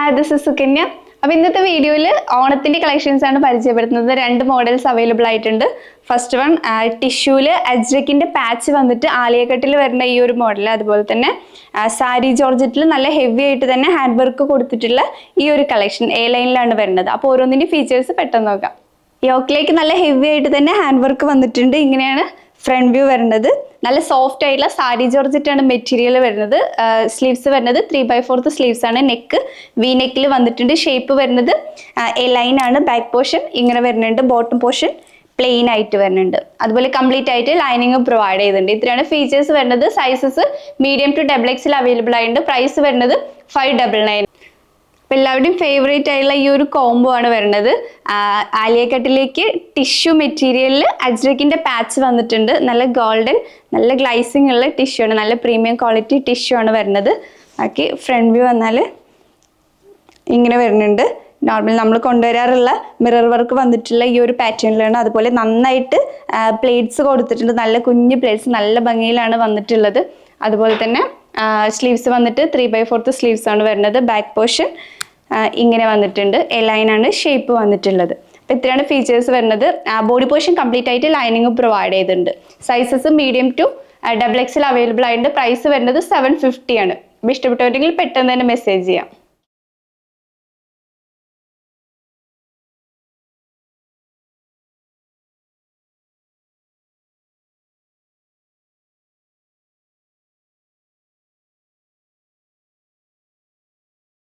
Hi, this is Sukanya. അപ്പോൾ ഇന്നത്തെ വീഡിയോയിൽ ഓണത്തിന്റെ കളക്ഷൻസ് ആണ് പരിചയപ്പെടുത്തുന്നത്. രണ്ട് മോഡൽസ് അവൈലബിൾ ആയിട്ടുണ്ട്. ഫസ്റ്റ് വൺ ടിഷ്യൂല് അജ്രക്കിന്റെ പാച്ച് വന്നിട്ട് ആലിയക്കട്ടിൽ വരുന്ന ഈ ഒരു മോഡൽ, അതുപോലെ തന്നെ സാരി ജോർജറ്റിൽ നല്ല ഹെവി ആയിട്ട് തന്നെ ഹാൻഡ് വർക്ക് കൊടുത്തിട്ടുള്ള ഈ ഒരു കളക്ഷൻ എ ലൈനിലാണ് വരുന്നത്. അപ്പോൾ ഓരോന്നിന്റെ ഫീച്ചേഴ്സ് പെട്ടെന്ന് നോക്കാം. യോക്കിലേക്ക് നല്ല ഹെവി ആയിട്ട് തന്നെ ഹാൻഡ് വർക്ക് വന്നിട്ടുണ്ട്. ഇങ്ങനെയാണ് ഫ്രണ്ട് വ്യൂ വരുന്നത്. നല്ല സോഫ്റ്റ് ആയിട്ടുള്ള സാരി ജോർജറ്റ് ആണ് മെറ്റീരിയൽ വരുന്നത്. സ്ലീവ്സ് വരുന്നത് 3/4 സ്ലീവ്സ് ആണ്. നെക്ക് വി നെക്കിൽ വന്നിട്ടുണ്ട്. ഷേപ്പ് വരുന്നത് എ ലൈൻ ആണ്. ബാക്ക് പോർഷൻ ഇങ്ങനെ വരുന്നുണ്ട്. ബോട്ടം പോർഷൻ പ്ലെയിൻ ആയിട്ട് വരുന്നുണ്ട്. അതുപോലെ കംപ്ലീറ്റ് ആയിട്ട് ലൈനിങ് പ്രൊവൈഡ് ചെയ്തിട്ടുണ്ട്. ഇത്രയാണ് ഫീച്ചേഴ്സ് വരുന്നത്. Sizes medium to XXL available ആയിട്ടുണ്ട്. പ്രൈസ് വരുന്നത് 599. എല്ലാവരുടെയും ഫേവറേറ്റ് ആയിട്ടുള്ള ഈ ഒരു കോംബോ ആണ് വരുന്നത്. ആലിയക്കട്ടിലേക്ക് ടിഷ്യൂ മെറ്റീരിയലിൽ അജ്രക്കിന്റെ പാച്ച് വന്നിട്ടുണ്ട്. നല്ല ഗോൾഡൻ, നല്ല ഗ്ലൈസിങ് ഉള്ള ടിഷ്യൂ ആണ്. നല്ല പ്രീമിയം ക്വാളിറ്റി ടിഷ്യൂ ആണ് വരുന്നത്. ബാക്കി ഫ്രണ്ട് വ്യൂ വന്നാൽ ഇങ്ങനെ വരുന്നുണ്ട്. നോർമൽ നമ്മൾ കൊണ്ടുവരാറുള്ള മിറർ വർക്ക് വന്നിട്ടുള്ള ഈ ഒരു പാറ്റേണിലാണ്. അതുപോലെ നന്നായിട്ട് പ്ലേറ്റ്സ് കൊടുത്തിട്ടുണ്ട്. നല്ല കുഞ്ഞു പ്ലേറ്റ്സ്, നല്ല ഭംഗിയിലാണ് വന്നിട്ടുള്ളത്. അതുപോലെ തന്നെ സ്ലീവ്സ് വന്നിട്ട് 3/4 സ്ലീവ്സ് ആണ് വരുന്നത്. ബാക്ക് പോർഷൻ ഇങ്ങനെ വന്നിട്ടുണ്ട്. എ ലൈൻ ആണ് ഷേപ്പ് വന്നിട്ടുള്ളത്. അപ്പോൾ ഇത്രയാണ് ഫീച്ചേഴ്സ് വരുന്നത്. ബോഡി പോർഷൻ കംപ്ലീറ്റ് ആയിട്ട് ലൈനിങ് പ്രൊവൈഡ് ചെയ്തിട്ടുണ്ട്. Sizes medium to XXL available ആയിട്ടുണ്ട്. പ്രൈസ് വരുന്നത് 750 ആണ്. അപ്പോൾ ഇഷ്ടപ്പെട്ടവരെങ്കിൽ പെട്ടെന്ന് തന്നെ മെസ്സേജ് ചെയ്യാം.